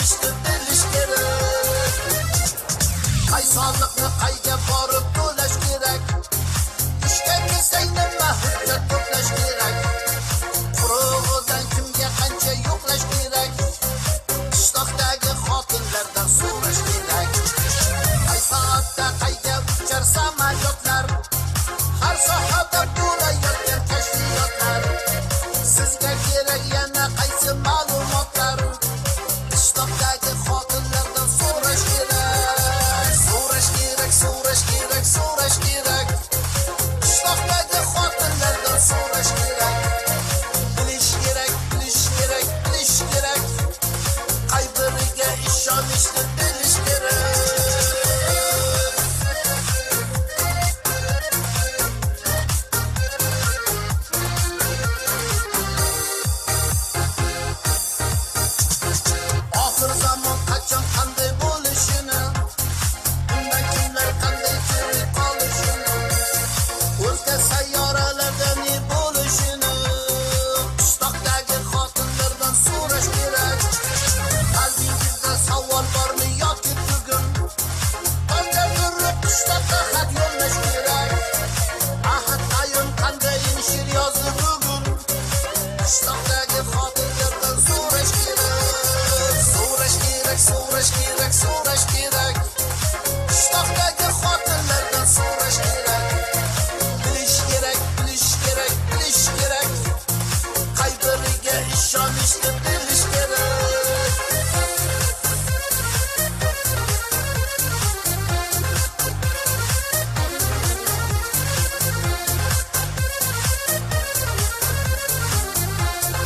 ishonishni bilish kerak. Qaysonliqni qayga borib to'lash kerak. Ishga kelsang nima hujjat to'plash kerak. Qurug'idan kimga qancha yo'qlash kerak. Qishloqdagi xotinlardan so'rash kerak. Qay soatda qayga uchar samolyotlar. Har sohada bo'layotgan kashfiyotlar. Sizga kerak yana qaysi ma'lumotlar? Qishloqdagi xotinlardan so'rash kerak. So'rash kerak, so'rash kerak, so'rash kerak. Qishloqdagi xotinlardan so'rash kerak. Bilish kerak, bilish kerak, bilish kerak. Qay biriga ishonishni bilish kerak. Oxir zamon qachon qanday bo'lishini, bundan kimlar qanday tirik qolishini, o'zga sayyoralarda ne bo'lishini qishloqdagi xotinlardan so'rash kerak. Qalbingizda savol bormi yoki bugun? Qancha turib qishloqqa xat yo'llash kerak. Ahad ayol qanday she'r yozdi bugun? Qishloqdagi xotinlardan so'rash kerak. So'rash kerak, so'rash kerak, so'rash kerak. Qishloqdagi xotinlardan so'rash kerak. Bilish kerak, bilish kerak, bilish kerak. Qay biriga ishonishni